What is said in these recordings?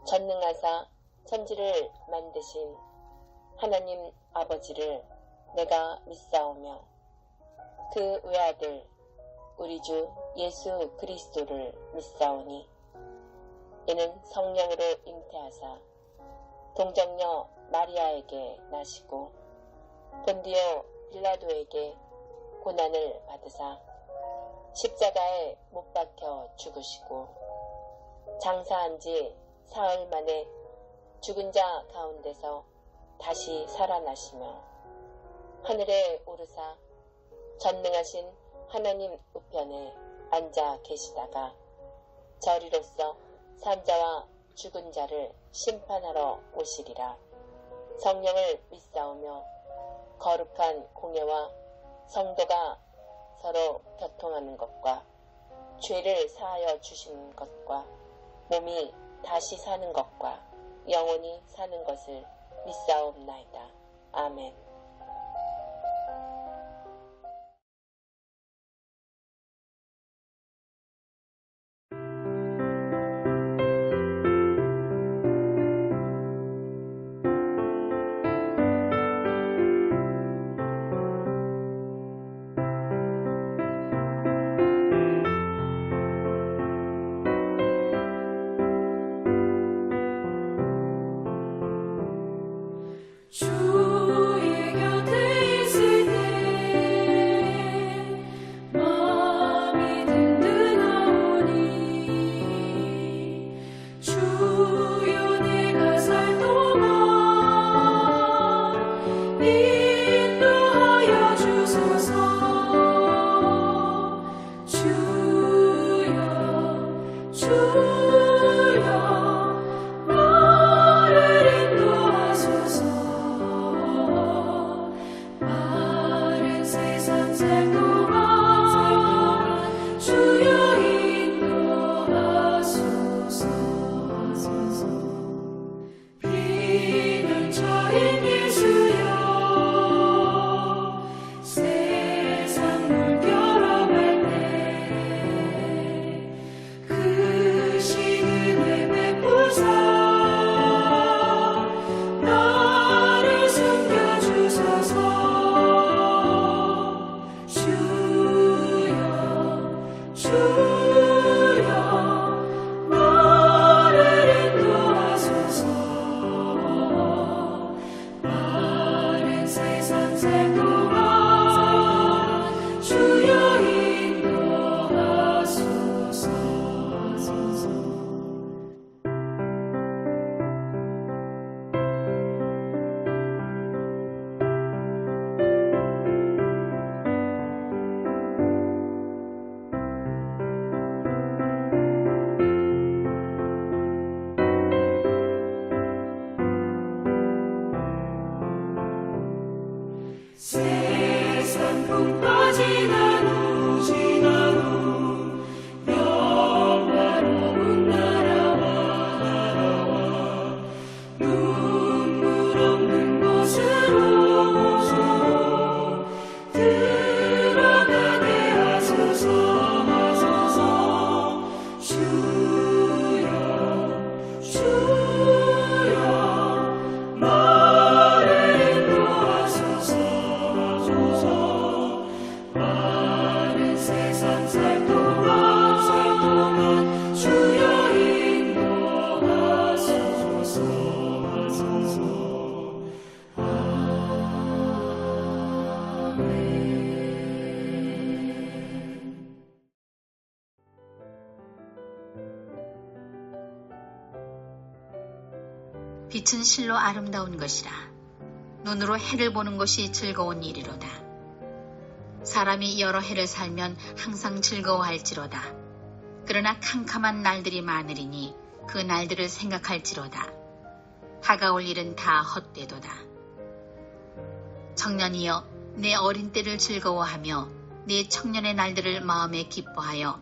전능하사 천지를 만드신 하나님 아버지를 내가 믿사오며 그 외아들 우리 주 예수 그리스도를 믿사오니 이는 성령으로 잉태하사 동정녀 마리아에게 나시고 본디오 빌라도에게 고난을 받으사 십자가에 못 박혀 죽으시고 장사한 지 사흘 만에 죽은 자 가운데서 다시 살아나시며 하늘에 오르사 전능하신 하나님 우편에 앉아 계시다가 저리로서 산자와 죽은 자를 심판하러 오시리라. 성령을 믿사오며 거룩한 공예와 성도가 서로 교통하는 것과 죄를 사하여 주시는 것과 몸이 다시 사는 것과 영원히 사는 것을 믿사옵나이다. 아멘. 주의 곁에 있을 때 마음이 든든하오니 주여 내가 살 동안 인도하여 주소서. 주여 나를 인도하소서. 마른 세상 살 동안 주여 인도하소서. 비난처인 예수여 세상 물결어갈 때 그 시은혜 베푸사 나를 숨겨주소서. 주여 나를 인도하소서. 마른 세상 살 동안 주여 인도하소서. 세상 풍파 지난 후 영화로운 나라와 눈물 없는 곳으로 들어가게 하소서. 주여 나를 인도하소서. 마른 세상 살 동안 주여 인도하소서. 빛은 실로 아름다운 것이라. 눈으로 해를 보는 것이 즐거운 일이로다. 사람이 여러 해를 살면 항상 즐거워할지로다. 그러나 캄캄한 날들이 많으리니 그 날들을 생각할지로다. 다가올 일은 다 헛되도다. 청년이여, 내 어린 때를 즐거워하며 내 청년의 날들을 마음에 기뻐하여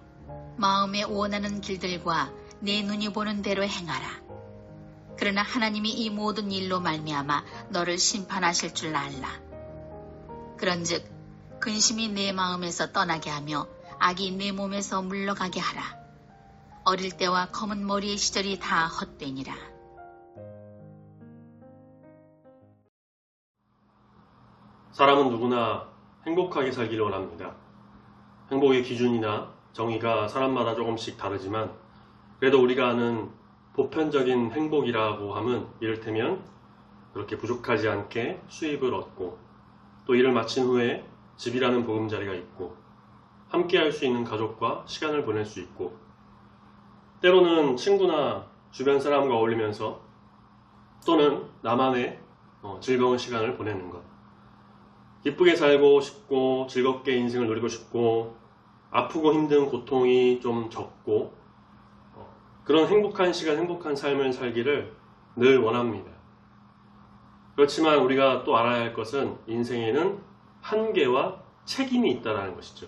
마음에 원하는 길들과 내 눈이 보는 대로 행하라. 그러나 하나님이 이 모든 일로 말미암아 너를 심판하실 줄 알라. 그런즉 근심이 내 마음에서 떠나게 하며 악이 내 몸에서 물러가게 하라. 어릴 때와 검은 머리의 시절이 다 헛되니라. 사람은 누구나 행복하게 살기를 원합니다. 행복의 기준이나 정의가 사람마다 조금씩 다르지만 그래도 우리가 아는 보편적인 행복이라고 함은 이를테면 그렇게 부족하지 않게 수입을 얻고 또 일을 마친 후에 집이라는 보금자리가 있고 함께 할 수 있는 가족과 시간을 보낼 수 있고 때로는 친구나 주변 사람과 어울리면서 또는 나만의 즐거운 시간을 보내는 것. 기쁘게 살고 싶고 즐겁게 인생을 누리고 싶고 아프고 힘든 고통이 좀 적고 그런 행복한 시간, 행복한 삶을 살기를 늘 원합니다. 그렇지만 우리가 또 알아야 할 것은 인생에는 한계와 책임이 있다는 것이죠.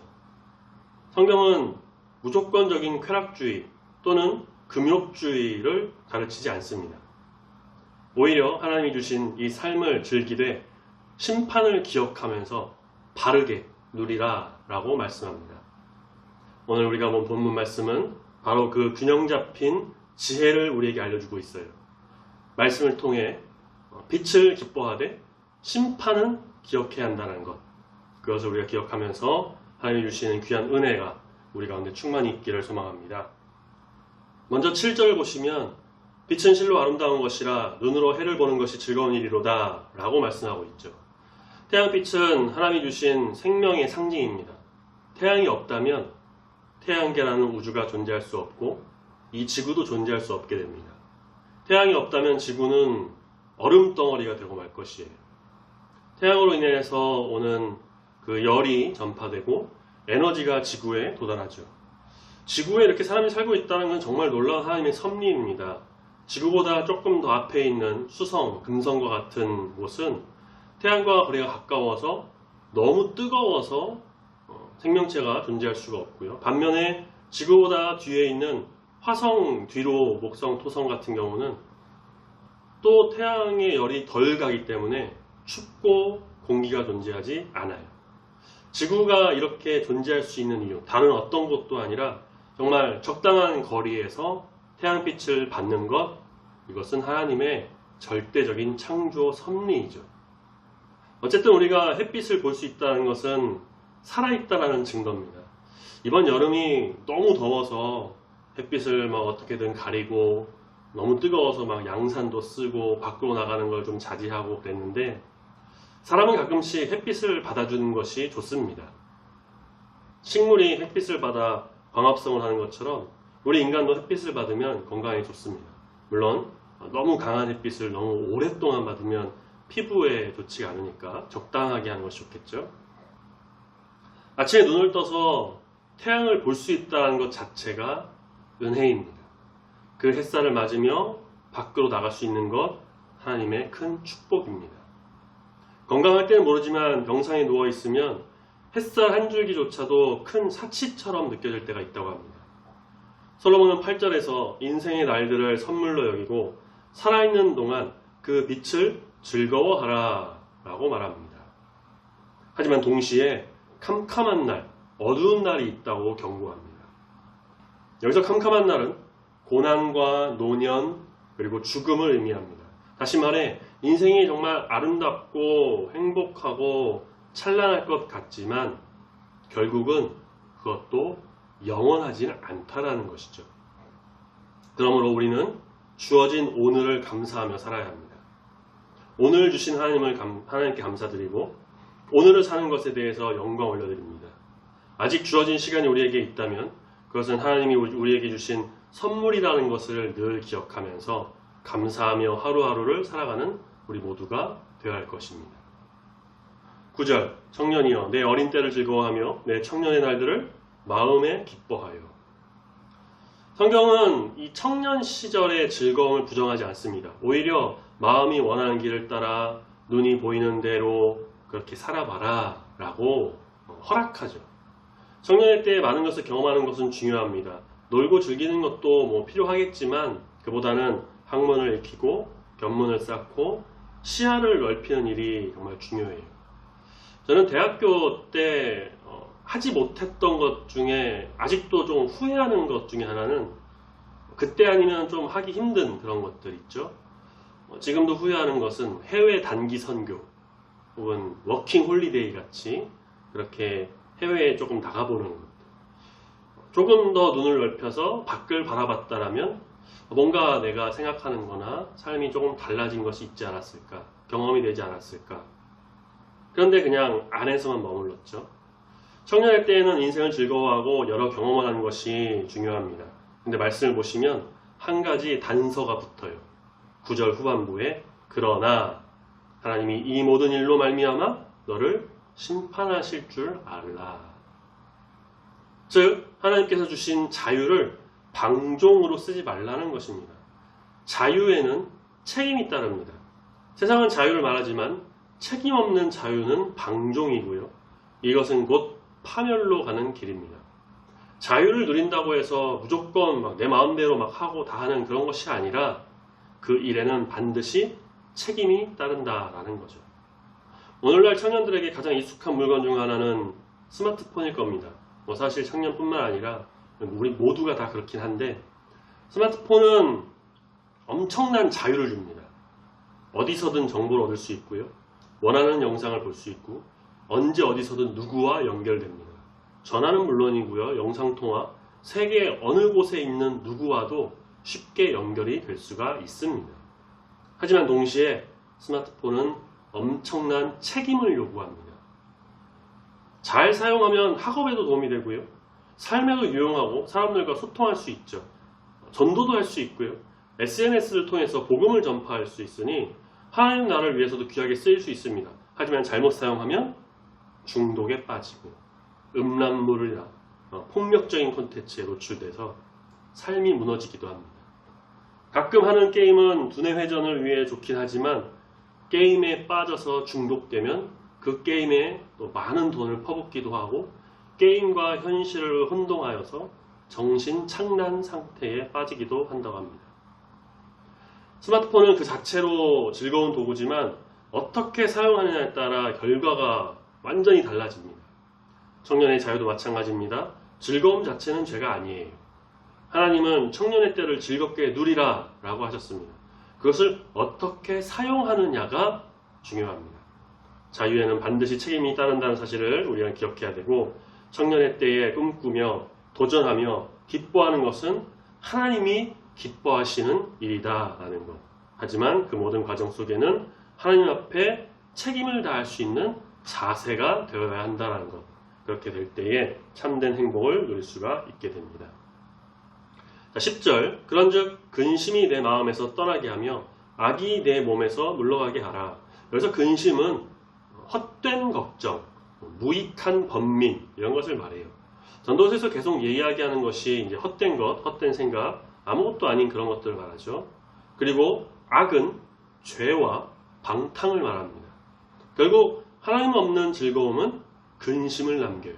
성경은 무조건적인 쾌락주의 또는 금욕주의를 가르치지 않습니다. 오히려 하나님이 주신 이 삶을 즐기되 심판을 기억하면서 바르게 누리라 라고 말씀합니다. 오늘 우리가 본 본문 말씀은 바로 그 균형 잡힌 지혜를 우리에게 알려주고 있어요. 말씀을 통해 빛을 기뻐하되 심판은 기억해야 한다는 것. 그것을 우리가 기억하면서 하나님이 주시는 귀한 은혜가 우리 가운데 충만히 있기를 소망합니다. 먼저 7절을 보시면 빛은 실로 아름다운 것이라 눈으로 해를 보는 것이 즐거운 일이로다 라고 말씀하고 있죠. 태양빛은 하나님이 주신 생명의 상징입니다. 태양이 없다면 태양계라는 우주가 존재할 수 없고 이 지구도 존재할 수 없게 됩니다. 태양이 없다면 지구는 얼음덩어리가 되고 말 것이에요. 태양으로 인해서 오는 그 열이 전파되고 에너지가 지구에 도달하죠. 지구에 이렇게 사람이 살고 있다는 건 정말 놀라운 하나님의 섭리입니다. 지구보다 조금 더 앞에 있는 수성, 금성과 같은 곳은 태양과 거리가 가까워서 너무 뜨거워서 생명체가 존재할 수가 없고요. 반면에 지구보다 뒤에 있는 화성 뒤로 목성, 토성 같은 경우는 또 태양의 열이 덜 가기 때문에 춥고 공기가 존재하지 않아요. 지구가 이렇게 존재할 수 있는 이유, 다른 어떤 곳도 아니라 정말 적당한 거리에서 태양빛을 받는 것, 이것은 하나님의 절대적인 창조 섭리이죠. 어쨌든 우리가 햇빛을 볼 수 있다는 것은 살아있다라는 증거입니다. 이번 여름이 너무 더워서 햇빛을 막 어떻게든 가리고 너무 뜨거워서 막 양산도 쓰고 밖으로 나가는 걸 좀 자제하고 그랬는데 사람은 가끔씩 햇빛을 받아주는 것이 좋습니다. 식물이 햇빛을 받아 광합성을 하는 것처럼 우리 인간도 햇빛을 받으면 건강에 좋습니다. 물론 너무 강한 햇빛을 너무 오랫동안 받으면 피부에 좋지가 않으니까 적당하게 하는 것이 좋겠죠. 아침에 눈을 떠서 태양을 볼 수 있다는 것 자체가 은혜입니다. 그 햇살을 맞으며 밖으로 나갈 수 있는 것 하나님의 큰 축복입니다. 건강할 때는 모르지만 병상에 누워있으면 햇살 한 줄기조차도 큰 사치처럼 느껴질 때가 있다고 합니다. 솔로몬은 8절에서 인생의 날들을 선물로 여기고 살아있는 동안 그 빛을 즐거워하라 라고 말합니다. 하지만 동시에 캄캄한 날, 어두운 날이 있다고 경고합니다. 여기서 캄캄한 날은 고난과 노년 그리고 죽음을 의미합니다. 다시 말해 인생이 정말 아름답고 행복하고 찬란할 것 같지만 결국은 그것도 영원하지는 않다라는 것이죠. 그러므로 우리는 주어진 오늘을 감사하며 살아야 합니다. 오늘 주신 하나님께 감사드리고 오늘을 사는 것에 대해서 영광 올려드립니다. 아직 주어진 시간이 우리에게 있다면 그것은 하나님이 우리에게 주신 선물이라는 것을 늘 기억하면서 감사하며 하루하루를 살아가는 우리 모두가 되어야 할 것입니다. 9절 청년이여 내 어린 때를 즐거워하며 내 청년의 날들을 마음에 기뻐하여. 성경은 이 청년 시절의 즐거움을 부정하지 않습니다. 오히려 마음이 원하는 길을 따라 눈이 보이는 대로 그렇게 살아봐라 라고 허락하죠. 청년의 때에 많은 것을 경험하는 것은 중요합니다. 놀고 즐기는 것도 필요하겠지만 그보다는 학문을 익히고 견문을 쌓고 시야를 넓히는 일이 정말 중요해요. 저는 대학교 때 하지 못했던 것 중에 아직도 좀 후회하는 것 중에 하나는 그때 아니면 좀 하기 힘든 그런 것들 있죠. 지금도 후회하는 것은 해외 단기 선교. 혹은 워킹 홀리데이 같이 그렇게 해외에 조금 나가보는 것, 조금 더 눈을 넓혀서 밖을 바라봤다라면 뭔가 내가 생각하는 거나 삶이 조금 달라진 것이 있지 않았을까, 경험이 되지 않았을까. 그런데 그냥 안에서만 머물렀죠. 청년의 때에는 인생을 즐거워하고 여러 경험을 하는 것이 중요합니다. 근데 말씀을 보시면 한 가지 단서가 붙어요. 9절 후반부에 그러나 하나님이 이 모든 일로 말미암아 너를 심판하실 줄 알라. 즉 하나님께서 주신 자유를 방종으로 쓰지 말라는 것입니다. 자유에는 책임이 따릅니다. 세상은 자유를 말하지만 책임 없는 자유는 방종이고요. 이것은 곧 파멸로 가는 길입니다. 자유를 누린다고 해서 무조건 막 내 마음대로 막 하고 다 하는 그런 것이 아니라 그 일에는 반드시 책임이 따른다라는 거죠. 오늘날 청년들에게 가장 익숙한 물건 중 하나는 스마트폰일 겁니다. 사실 청년뿐만 아니라 우리 모두가 다 그렇긴 한데 스마트폰은 엄청난 자유를 줍니다. 어디서든 정보를 얻을 수 있고요. 원하는 영상을 볼 수 있고 언제 어디서든 누구와 연결됩니다. 전화는 물론이고요. 영상통화, 세계 어느 곳에 있는 누구와도 쉽게 연결이 될 수가 있습니다. 하지만 동시에 스마트폰은 엄청난 책임을 요구합니다. 잘 사용하면 학업에도 도움이 되고요. 삶에도 유용하고 사람들과 소통할 수 있죠. 전도도 할 수 있고요. SNS를 통해서 복음을 전파할 수 있으니 하나님 나라를 위해서도 귀하게 쓰일 수 있습니다. 하지만 잘못 사용하면 중독에 빠지고 음란물이나 폭력적인 콘텐츠에 노출돼서 삶이 무너지기도 합니다. 가끔 하는 게임은 두뇌 회전을 위해 좋긴 하지만 게임에 빠져서 중독되면 그 게임에 또 많은 돈을 퍼붓기도 하고 게임과 현실을 혼동하여서 정신 착란 상태에 빠지기도 한다고 합니다. 스마트폰은 그 자체로 즐거운 도구지만 어떻게 사용하느냐에 따라 결과가 완전히 달라집니다. 청년의 자유도 마찬가지입니다. 즐거움 자체는 죄가 아니에요. 하나님은 청년의 때를 즐겁게 누리라 라고 하셨습니다. 그것을 어떻게 사용하느냐가 중요합니다. 자유에는 반드시 책임이 따른다는 사실을 우리가 기억해야 되고 청년의 때에 꿈꾸며 도전하며 기뻐하는 것은 하나님이 기뻐하시는 일이다 라는 것. 하지만 그 모든 과정 속에는 하나님 앞에 책임을 다할 수 있는 자세가 되어야 한다는 것. 그렇게 될 때에 참된 행복을 누릴 수가 있게 됩니다. 자, 10절 그런즉 근심이 내 마음에서 떠나게 하며 악이 내 몸에서 물러가게 하라. 여기서 근심은 헛된 걱정, 무익한 번민 이런 것을 말해요. 전도서에서 계속 이야기하는 것이 이제 헛된 것, 헛된 생각, 아무것도 아닌 그런 것들을 말하죠. 그리고 악은 죄와 방탕을 말합니다. 결국 하나님 없는 즐거움은 근심을 남겨요.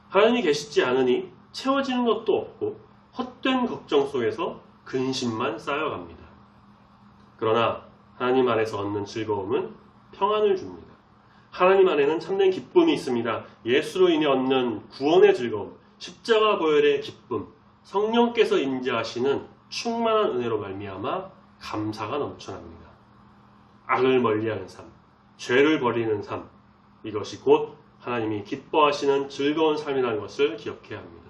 하나님이 계시지 않으니 채워지는 것도 없고 헛된 걱정 속에서 근심만 쌓여갑니다. 그러나 하나님 안에서 얻는 즐거움은 평안을 줍니다. 하나님 안에는 참된 기쁨이 있습니다. 예수로 인해 얻는 구원의 즐거움, 십자가 보혈의 기쁨, 성령께서 임재하시는 충만한 은혜로 말미암아 감사가 넘쳐납니다. 악을 멀리하는 삶, 죄를 버리는 삶, 이것이 곧 하나님이 기뻐하시는 즐거운 삶이라는 것을 기억해야 합니다.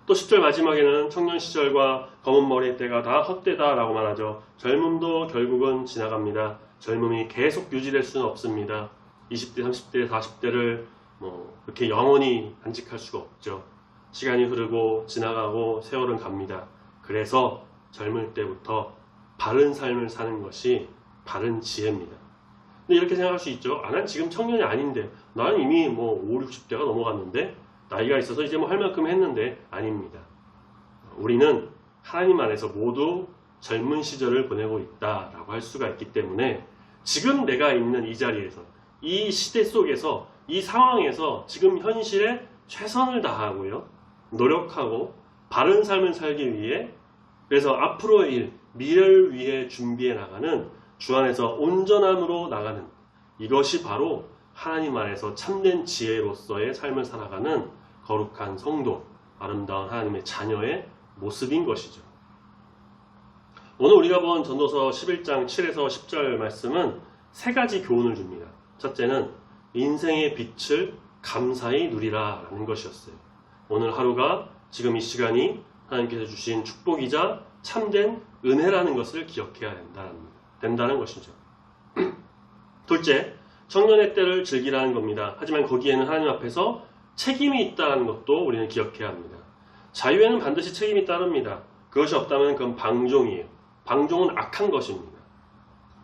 또 10절 마지막에는 청년 시절과 검은 머리의 때가 다 헛되다라고 말하죠. 젊음도 결국은 지나갑니다. 젊음이 계속 유지될 수는 없습니다. 20대, 30대, 40대를 그렇게 영원히 간직할 수가 없죠. 시간이 흐르고 지나가고 세월은 갑니다. 그래서 젊을 때부터 바른 삶을 사는 것이 바른 지혜입니다. 근데 이렇게 생각할 수 있죠. 난 지금 청년이 아닌데, 나는 이미 5, 60대가 넘어갔는데, 나이가 있어서 이제 할 만큼 했는데, 아닙니다. 우리는 하나님 안에서 모두 젊은 시절을 보내고 있다라고 할 수가 있기 때문에 지금 내가 있는 이 자리에서, 이 시대 속에서, 이 상황에서 지금 현실에 최선을 다하고요. 노력하고 바른 삶을 살기 위해, 그래서 앞으로의 일, 미래를 위해 준비해 나가는 주 안에서 온전함으로 나가는, 이것이 바로 하나님 안에서 참된 지혜로서의 삶을 살아가는 거룩한 성도, 아름다운 하나님의 자녀의 모습인 것이죠. 오늘 우리가 본 전도서 11장 7에서 10절 말씀은 세 가지 교훈을 줍니다. 첫째는 인생의 빛을 감사히 누리라 라는 것이었어요. 오늘 하루가, 지금 이 시간이 하나님께서 주신 축복이자 참된 은혜라는 것을 기억해야 된다는 것이죠. 둘째, 청년의 때를 즐기라는 겁니다. 하지만 거기에는 하나님 앞에서 책임이 있다는 것도 우리는 기억해야 합니다. 자유에는 반드시 책임이 따릅니다. 그것이 없다면 그건 방종이에요. 방종은 악한 것입니다.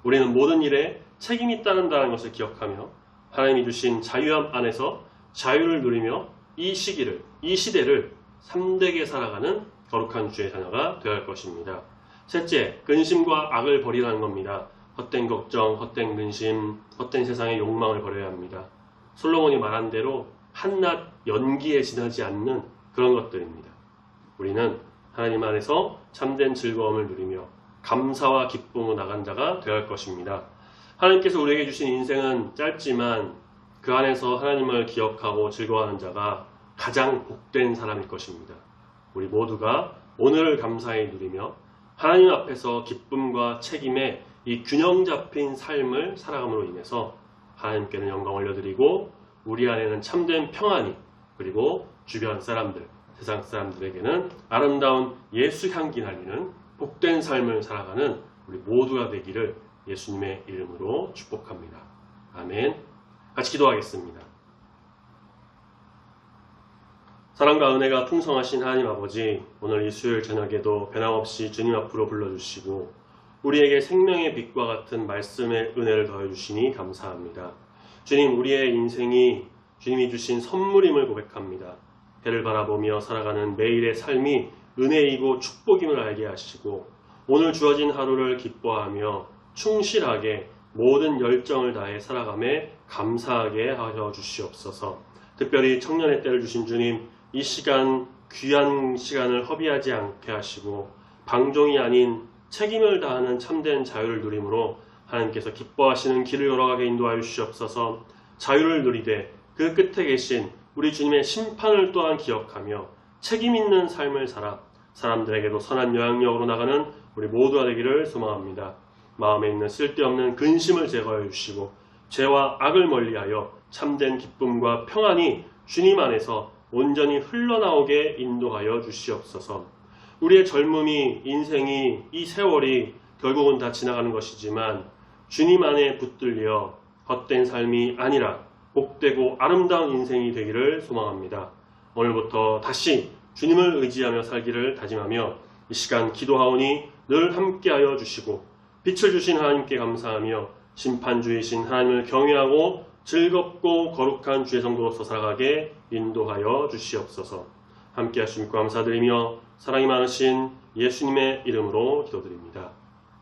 우리는 모든 일에 책임이 따른다는 것을 기억하며 하나님이 주신 자유함 안에서 자유를 누리며 이 시대를 참되게 살아가는 거룩한 주의 자녀가 되어야 할 것입니다. 셋째, 근심과 악을 버리라는 겁니다. 헛된 걱정, 헛된 근심, 헛된 세상의 욕망을 버려야 합니다. 솔로몬이 말한 대로 한낱 연기에 지나지 않는 그런 것들입니다. 우리는 하나님 안에서 참된 즐거움을 누리며 감사와 기쁨으로 나간 자가 되어야 할 것입니다. 하나님께서 우리에게 주신 인생은 짧지만 그 안에서 하나님을 기억하고 즐거워하는 자가 가장 복된 사람일 것입니다. 우리 모두가 오늘을 감사히 누리며 하나님 앞에서 기쁨과 책임의 이 균형 잡힌 삶을 살아감으로 인해서 하나님께는 영광을 올려드리고 우리 안에는 참된 평안이, 그리고 주변 사람들, 세상 사람들에게는 아름다운 예수 향기 날리는 복된 삶을 살아가는 우리 모두가 되기를 예수님의 이름으로 축복합니다. 아멘. 같이 기도하겠습니다. 사랑과 은혜가 풍성하신 하나님 아버지, 오늘 이 수요일 저녁에도 변함없이 주님 앞으로 불러주시고 우리에게 생명의 빛과 같은 말씀의 은혜를 더해주시니 감사합니다. 주님, 우리의 인생이 주님이 주신 선물임을 고백합니다. 해를 바라보며 살아가는 매일의 삶이 은혜이고 축복임을 알게 하시고 오늘 주어진 하루를 기뻐하며 충실하게 모든 열정을 다해 살아감에 감사하게 하여 주시옵소서. 특별히 청년의 때를 주신 주님, 이 시간, 귀한 시간을 허비하지 않게 하시고 방종이 아닌 책임을 다하는 참된 자유를 누림으로 하나님께서 기뻐하시는 길을 걸어가게 인도하여 주시옵소서. 자유를 누리되 그 끝에 계신 우리 주님의 심판을 또한 기억하며 책임 있는 삶을 살아 사람들에게도 선한 영향력으로 나가는 우리 모두가 되기를 소망합니다. 마음에 있는 쓸데없는 근심을 제거해 주시고 죄와 악을 멀리하여 참된 기쁨과 평안이 주님 안에서 온전히 흘러나오게 인도하여 주시옵소서. 우리의 젊음이, 인생이, 이 세월이 결국은 다 지나가는 것이지만 주님 안에 붙들려 헛된 삶이 아니라 복되고 아름다운 인생이 되기를 소망합니다. 오늘부터 다시 주님을 의지하며 살기를 다짐하며 이 시간 기도하오니 늘 함께하여 주시고 빛을 주신 하나님께 감사하며 심판주이신 하나님을 경외하고 즐겁고 거룩한 주의 성도로서 살아가게 인도하여 주시옵소서. 함께 하심을 감사드리며 사랑이 많으신 예수님의 이름으로 기도드립니다.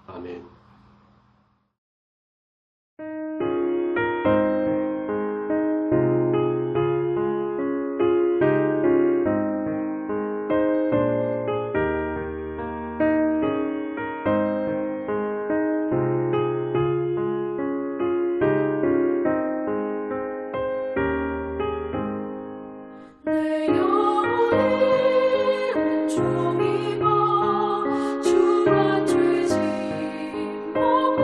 아멘. 내 영혼이 온종일 주와 죄짐 먹고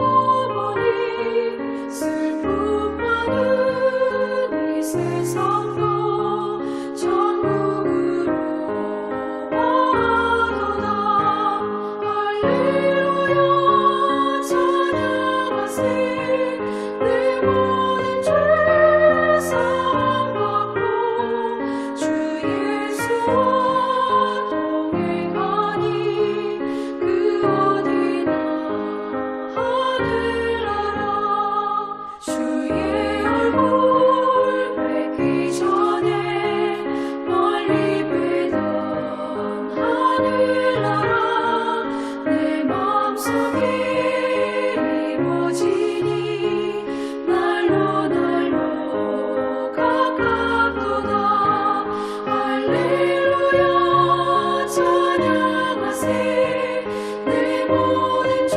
보니 슬픔 많은 이 세상도 천국으로 와도다. 할렐루야 찬양하세. 내 모든 죄 사함받고 주 예수와 동행하니 그 어디나 하늘나라. 주의 얼굴 뵙기 전에 멀리 뵈던 하늘나라. 내 마음속에 이루어지니 날로 가깝도다. 할렐루야 찬양하세. 내 모든 죄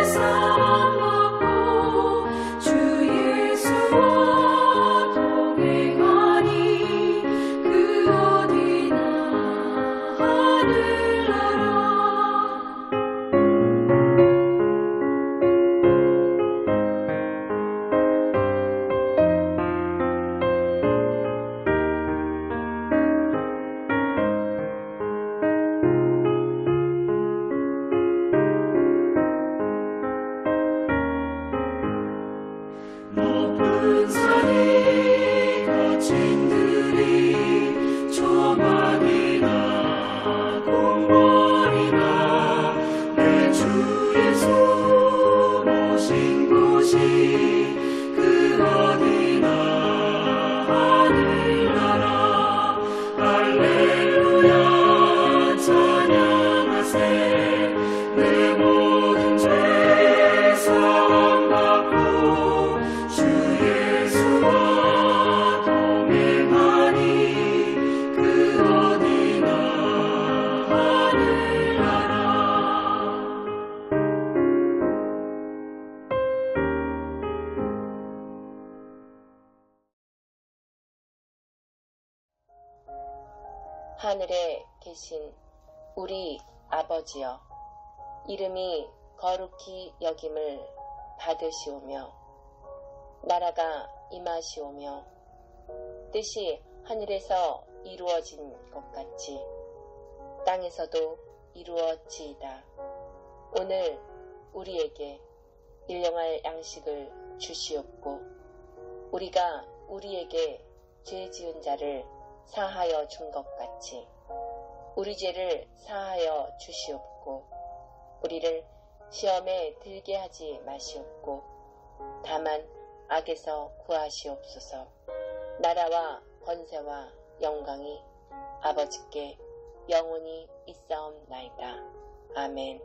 사함받고 주 예수와 동행하니 그 어디나 하늘나라. 하늘에 계신 우리 아버지여, 이름이 거룩히 여김을 받으시오며 나라가 임하시오며 뜻이 하늘에서 이루어진 것 같이 땅에서도 이루어지이다. 오늘 우리에게 일용할 양식을 주시옵고 우리가 우리에게 죄 지은 자를 사하여 준 것 같이 우리 죄를 사하여 주시옵고 우리를 시험에 들게 하지 마시옵고 다만 악에서 구하시옵소서. 나라와 권세와 영광이 아버지께 영원히 있사옵나이다. 아멘.